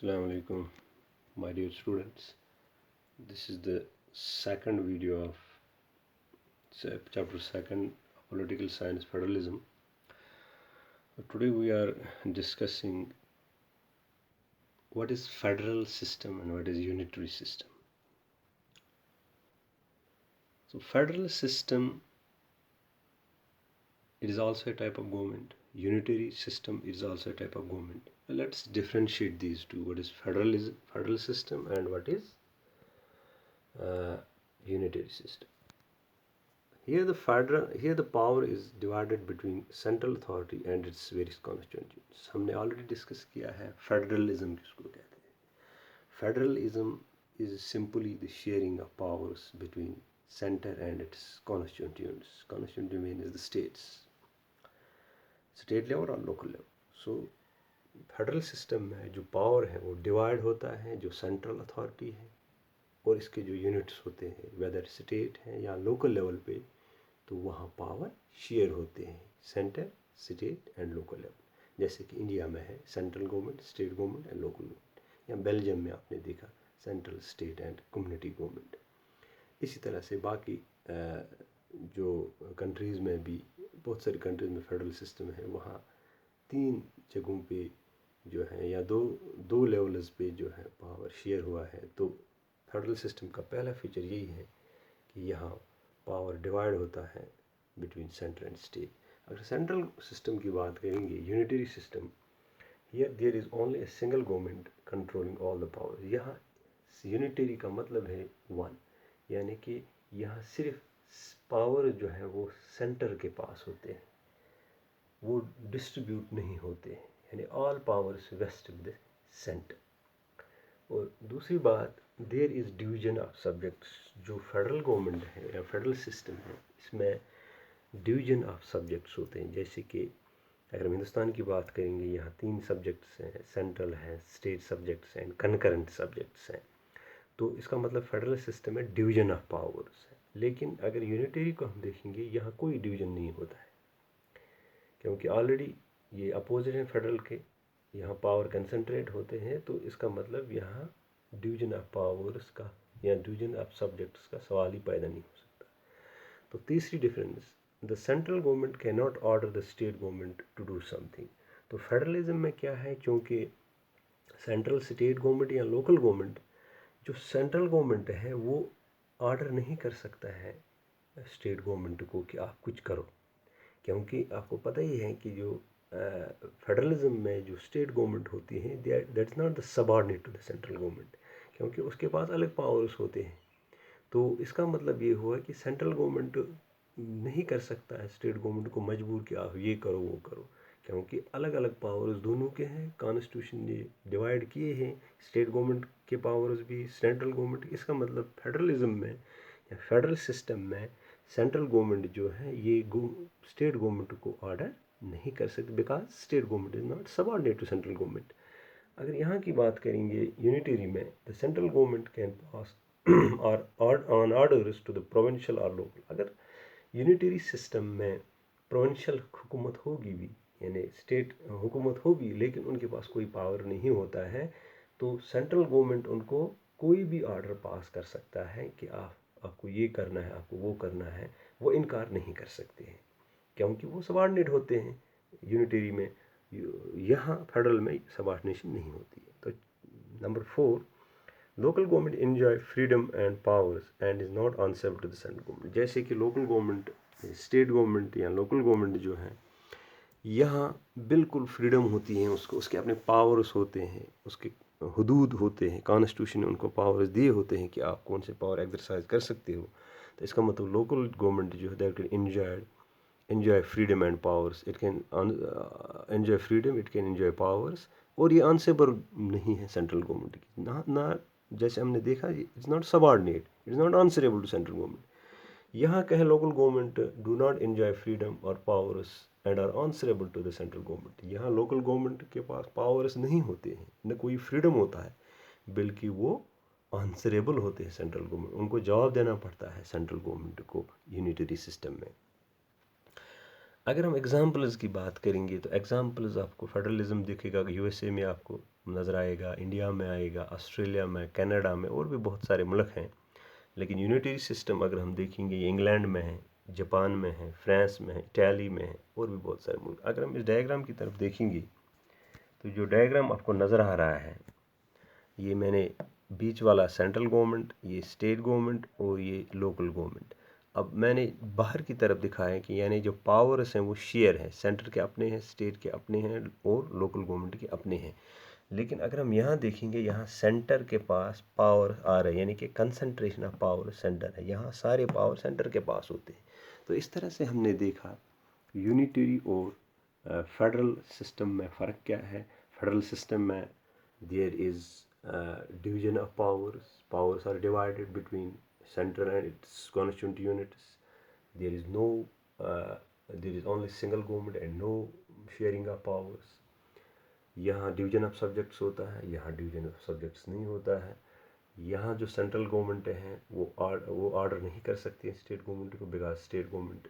Assalamu alaikum, my dear students. This is the second video of chapter second, Political Science Federalism. Today we are discussing what is federal system and what is unitary system. So federal system, it is also a type of government. Unitary system is also a type of government. Let's differentiate these two. What is federal system and what is unitary system. Here the power is divided between central authority and its various constituent units. हमने already discuss किया है federalism किसको कहते हैं. Federalism is simply the sharing of powers between center and its constituent units. Constituent unit is the states, state level और local level. So federal system में जो power है वो डिवाइड होता है, जो सेंट्रल अथॉरिटी है और इसके जो यूनिट्स होते हैं वेदर स्टेट है या लोकल लेवल पे, तो वहाँ पावर शेयर होते हैं centre, state and local level. जैसे कि इंडिया में है central government, state government and local government, या बेल्जियम में आपने देखा central, state and community government. इसी तरह से बाकी जो कंट्रीज़ में भी बहुत सारी कंट्रीज़ में फेडरल सिस्टम है, वहाँ 3 जगहों पे जो है या दो लेवल्स पे जो है पावर शेयर हुआ है. तो फेडरल सिस्टम का पहला फीचर यही है कि यहाँ पावर डिवाइड होता है बिटवीन सेंटर एंड स्टेट. अगर सेंट्रल सिस्टम की बात करेंगे, unitary system, here there is only a single government controlling all the power. यहाँ यूनिटरी का मतलब है वन, यानी कि यहाँ सिर्फ पावर जो है वो सेंटर के पास होते हैं, वो डिस्ट्रीब्यूट नहीं होते हैं, यानी all powers vest with the centre. और दूसरी बात, there is division of subjects. जो फेडरल गवर्नमेंट है या फेडरल सिस्टम है, इसमें डिवीजन ऑफ सब्जेक्ट्स होते हैं. जैसे कि अगर हम हिंदुस्तान की बात करेंगे, यहाँ 3 सब्जेक्ट्स हैं, सेंट्रल है, स्टेट सब्जेक्ट्स हैं, कनकरेंट सब्जेक्ट्स हैं. तो इसका मतलब फेडरल सिस्टम में डिवीजन ऑफ पावर्स है. लेकिन अगर यूनिटरी को हम देखेंगे, यहाँ कोई डिवीजन नहीं होता है, क्योंकि ऑलरेडी ये अपोजिट हैं फेडरल के. यहाँ पावर कंसंट्रेट होते हैं, तो इसका मतलब यहाँ डिवीजन ऑफ पावर्स का या डिवीजन ऑफ सब्जेक्ट्स का सवाल ही पैदा नहीं हो सकता. तो तीसरी difference, the central government can not order the state government to do something. तो फेडरलिज्म में क्या है, क्योंकि सेंट्रल, स्टेट गवर्नमेंट या लोकल गवर्नमेंट, जो सेंट्रल गवर्नमेंट है वो ऑर्डर नहीं कर सकता है स्टेट गवर्नमेंट को कि आप कुछ करो. क्योंकि आपको पता ही है कि जो फेडरलिज्म में जो स्टेट गवर्नमेंट होती है, that is not the subordinate to the central government, क्योंकि उसके पास अलग पावर्स होते हैं. तो इसका मतलब ये हुआ कि सेंट्रल गवर्नमेंट नहीं कर सकता है स्टेट गवर्नमेंट को मजबूर कि आप ये करो वो करो, क्योंकि अलग अलग पावर्स दोनों के हैं. कॉन्स्टिट्यूशन ने डिवाइड किए हैं, स्टेट गवर्नमेंट के पावर्स भी, सेंट्रल गवर्नमेंट. इसका मतलब फेडरलिज्म में या फेडरल सिस्टम में सेंट्रल गवर्नमेंट जो है ये स्टेट गवर्नमेंट को ऑर्डर नहीं कर सकते, because state government is not subordinate to central government. अगर यहाँ की बात करेंगे यूनिटरी में, the central government can pass on orders to the provincial और लोकल. अगर यूनिटरी सिस्टम में प्रोविंशियल हुकूमत होगी भी, यानी स्टेट हुकूमत होगी, लेकिन उनके पास कोई पावर नहीं होता है, तो सेंट्रल गवर्नमेंट उनको कोई भी ऑर्डर पास कर सकता है कि आपको ये करना है, आपको वो करना है, वो इनकार नहीं कर सकते हैं, क्योंकि वो सबऑर्डिनेट होते हैं. यूनिटरी में, यहाँ फेडरल में सबऑर्डिनेशन नहीं होती है. तो number 4, local government enjoy freedom and powers and is not answerable to the central government. जैसे कि लोकल गवर्नमेंट, स्टेट गवर्नमेंट या लोकल गवर्नमेंट जो है, यहाँ बिल्कुल फ्रीडम होती है, उसके अपने पावर्स होते हैं, उसके हदूद होते हैं. कॉन्स्टिट्यूशन ने उनको पावर्स दिए होते हैं कि आप कौन से पावर एक्सरसाइज कर सकते हो. तो इसका मतलब लोकल गवर्नमेंट जो है that can enjoy freedom and powers. It can enjoy freedom, it can enjoy powers. और ये आंसरेबल नहीं है सेंट्रल गवर्नमेंट की, ना जैसे हमने देखा, it's not subordinate, it's not answerable to central government. यहाँ कहे local government do not enjoy freedom और powers and are answerable to the central government. यहाँ लोकल गवर्नमेंट के पास पावर्स नहीं होते हैं, न कोई फ्रीडम होता है, बल्कि वो आंसरेबल होते हैं सेंट्रल गवर्नमेंट. उनको जवाब देना पड़ता है सेंट्रल गवर्नमेंट को यूनिटरी सिस्टम में. अगर हम एग्जाम्पल्स की बात करेंगे, तो एग्जाम्पल्स आपको फेडरलिज्म दिखेगा. यूएसए में आपको नज़र आएगा, इंडिया में आएगा, ऑस्ट्रेलिया में, कनाडा में, और भी बहुत सारे मुल्क हैं। लेकिन यूनिटरी सिस्टम अगर हम देखेंगे, ये इंग्लैंड में है, जापान में है, फ्रांस में है, इटाली में है, और भी बहुत सारे मुल्क। अगर हम इस डायग्राम की तरफ देखेंगे तो जो डायग्राम आपको नज़र आ रहा है, ये मैंने बीच वाला सेंट्रल गवर्नमेंट, ये स्टेट गवर्नमेंट और ये लोकल गवर्नमेंट। अब मैंने बाहर की तरफ दिखाया कि यानी जो पावर्स हैं वो शेयर हैं, सेंटर के अपने हैं, स्टेट के अपने हैं और लोकल गवर्नमेंट के अपने हैं। लेकिन अगर हम यहाँ देखेंगे, यहाँ सेंटर के पास पावर आ रहा है, यानी कि कंसंट्रेशन ऑफ पावर सेंटर है, यहाँ सारे पावर सेंटर के पास होते हैं। तो इस तरह से हमने देखा यूनिटरी और फेडरल सिस्टम में फ़र्क क्या है। फेडरल सिस्टम में there is division of powers are divided between center and its constituent units. There is no there is only single government and no sharing of powers. यहाँ division of subjects होता है, यहाँ division of subjects नहीं होता है। यहाँ जो central government हैं वो ऑर्डर नहीं कर सकती है स्टेट गवर्नमेंट को, बिकॉज स्टेट गवर्नमेंट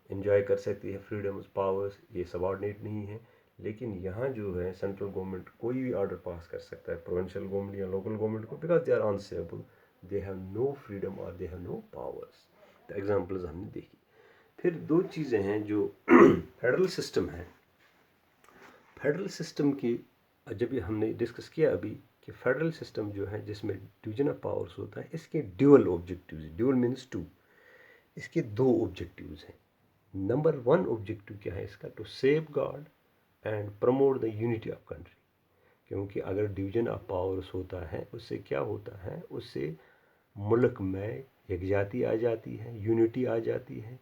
एंजॉय कर सकती है फ्रीडम्स, पावर्स, ये सबऑर्डिनेट नहीं है। लेकिन यहाँ जो है सेंट्रल गवर्नमेंट कोई भी ऑर्डर पास कर सकता है प्रोविंशियल गवर्नमेंट या लोकल गवर्नमेंट को, because they are unable, they have no freedom और दे हैव नो पावर्स। तो एग्जांपल्स हमने देखी। फिर दो चीज़ें हैं जो फेडरल सिस्टम है। फेडरल सिस्टम की जब ये हमने डिस्कस किया अभी कि फेडरल सिस्टम जो है जिसमें डिवीजन ऑफ पावर्स होता है, इसके dual objectives, dual means two, इसके दो ऑब्जेक्टिव्स हैं। नंबर वन ऑब्जेक्टिव क्या है इसका, to safeguard and promote the unity of country. क्योंकि अगर डिवीजन ऑफ पावर्स होता है उससे क्या होता है, उससे मुल्क में यकजाती आ जाती है, यूनिटी आ जाती है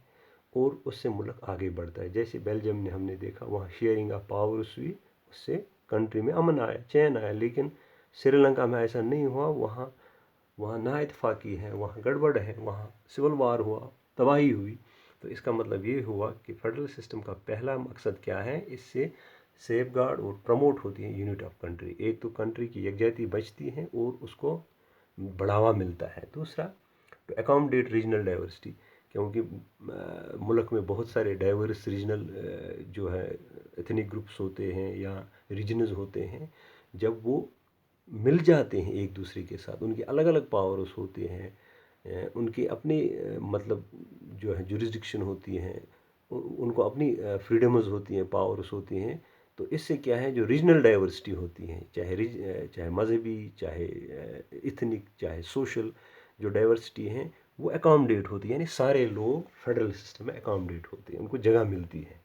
और उससे मुल्क आगे बढ़ता है। जैसे बेल्जियम ने हमने देखा, वहाँ शेयरिंग ऑफ पावर्स हुई, उससे कंट्री में अमन आया, चैन आया। लेकिन श्रीलंका में ऐसा नहीं हुआ, वहाँ नाइतफाकी है, वहाँ गड़बड़ है, वहाँ सिविल वार हुआ, तबाही हुई। तो इसका मतलब ये हुआ कि फेडरल सिस्टम का पहला मकसद क्या है, इससे सेफ गार्ड और प्रमोट होती है यूनिट ऑफ कंट्री। एक तो कंट्री की यकजाती बचती है और उसको बढ़ावा मिलता है। दूसरा, टू अकोमोडेट रीजनल डाइवर्सिटी, क्योंकि मुल्क में बहुत सारे डाइवर्स रीजनल जो है एथनिक ग्रुप्स होते हैं या रीजनस होते हैं, जब वो मिल जाते हैं एक दूसरे के साथ, उनकी अलग अलग पावर्स होते हैं, उनकी अपनी मतलब जो है जुरिस्डिक्शन होती हैं, उनको अपनी फ्रीडम्स होती हैं, पावर्स होती हैं। तो इससे क्या है, जो रीजनल डाइवर्सिटी होती है, चाहे मजहबी, चाहे इथनिक, चाहे सोशल, जो डाइवर्सिटी हैं वो अकोमोडेट होती है, यानी सारे लोग फेडरल सिस्टम में अकोमोडेट होते हैं, उनको जगह मिलती है।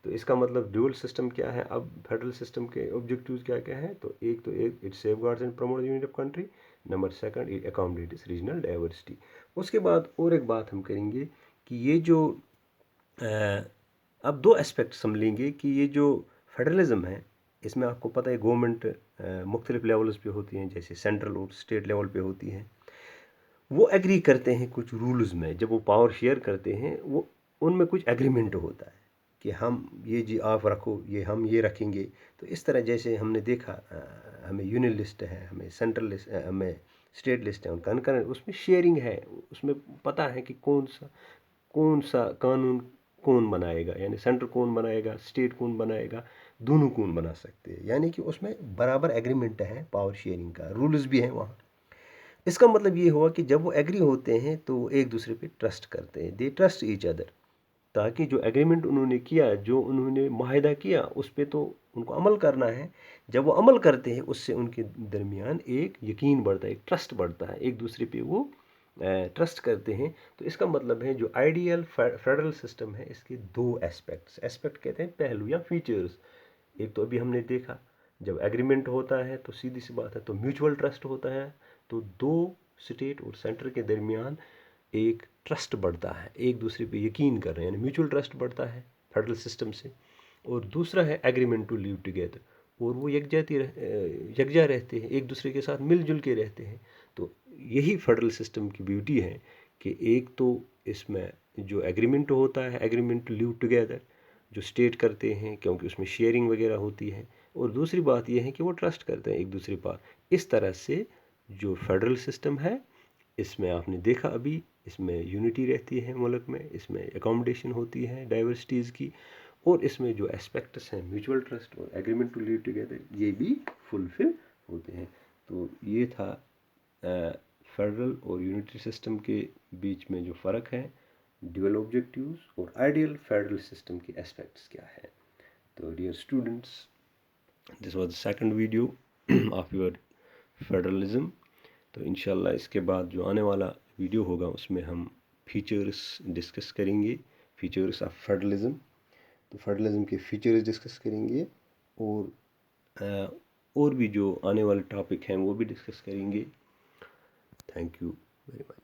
तो इसका मतलब ड्यूअल सिस्टम क्या है। अब फेडरल सिस्टम के ऑब्जेक्टिव्स क्या क्या हैं, तो एक it safeguards and promote unit of country. Number second, it accommodates regional diversity. उसके बाद और एक बात हम करेंगे कि ये जो अब दो एस्पेक्ट्स हम लेंगे कि ये जो फेडरलिज्म है, इसमें आपको पता है गवर्नमेंट मुख्तलिफ लेवल्स पे होती हैं, जैसे सेंट्रल और स्टेट लेवल पे होती हैं। वो एग्री करते हैं कुछ रूल्स में, जब वो पावर शेयर करते हैं वो उनमें कुछ एग्रीमेंट होता है कि हम ये जी आप रखो, ये हम ये रखेंगे। तो इस तरह जैसे हमने देखा हमें यूनियन लिस्ट है, हमें सेंट्रल लिस्ट, हमें स्टेट लिस्ट है, उनका कनकरेंट, उसमें शेयरिंग है, उसमें पता है कि कौन सा कानून कौन बनाएगा, यानी सेंटर कौन बनाएगा, स्टेट कौन बनाएगा, दोनों कौन बना सकते हैं। यानी कि उसमें बराबर एग्रीमेंट है पावर शेयरिंग का, रूल्स भी हैं वहाँ। इसका मतलब ये हुआ कि जब वो एग्री होते हैं तो वो एक दूसरे पे ट्रस्ट करते हैं, दे ट्रस्ट ईच अदर, ताकि जो एग्रीमेंट उन्होंने किया, जो उन्होंने माहिदा किया, उस पर तो उनको अमल करना है। जब वो अमल करते हैं उससे उनके दरमियान एक यकीन बढ़ता है, एक ट्रस्ट बढ़ता है, एक दूसरे पे वो ट्रस्ट करते हैं। तो इसका मतलब है जो आइडियल फेडरल सिस्टम है, इसके दो एस्पेक्ट कहते हैं, पहलू या फीचर्स। एक तो अभी हमने देखा, जब एग्रीमेंट होता है तो सीधी सी बात है, तो म्यूचुअल ट्रस्ट होता है, तो दो स्टेट और सेंटर के दरमियान एक ट्रस्ट बढ़ता है, एक दूसरे पे यकीन कर रहे हैं, यानी म्यूचुअल ट्रस्ट बढ़ता है फेडरल सिस्टम से। और दूसरा है एग्रीमेंट टू लिव टुगेदर, और वो यकजा रहते हैं, एक दूसरे के साथ मिलजुल के रहते हैं। तो यही फेडरल सिस्टम की ब्यूटी है कि एक तो इसमें जो एग्रीमेंट होता है, एग्रीमेंट टू लिव टुगेदर, जो स्टेट करते हैं क्योंकि उसमें शेयरिंग वगैरह होती है, और दूसरी बात यह है कि वो ट्रस्ट करते हैं एक दूसरे पर। इस तरह से जो फेडरल सिस्टम है, इसमें आपने देखा अभी, इसमें यूनिटी रहती है मुल्क में, इसमें एकोमोडेशन होती है डाइवर्सिटीज़ की, और इसमें जो एस्पेक्ट्स हैं म्यूचुअल ट्रस्ट और एग्रीमेंट टू लिव टुगेदर, ये भी फुलफिल होते हैं। तो ये था फेडरल और यूनिटरी सिस्टम के बीच में जो फ़र्क है, ड्यूअल ऑब्जेक्टिव्स और आइडियल फेडरल सिस्टम के एस्पेक्ट्स क्या है। तो dear students, this was the second video of your federalism. तो इंशाल्लाह इसके बाद जो आने वाला वीडियो होगा उसमें हम फीचर्स डिस्कस करेंगे, फीचर्स ऑफ फेडरलिज्म। तो फेडरलिज्म के फीचर्स डिस्कस करेंगे और भी जो आने वाले टॉपिक हैं वो भी डिस्कस करेंगे। Thank you very much.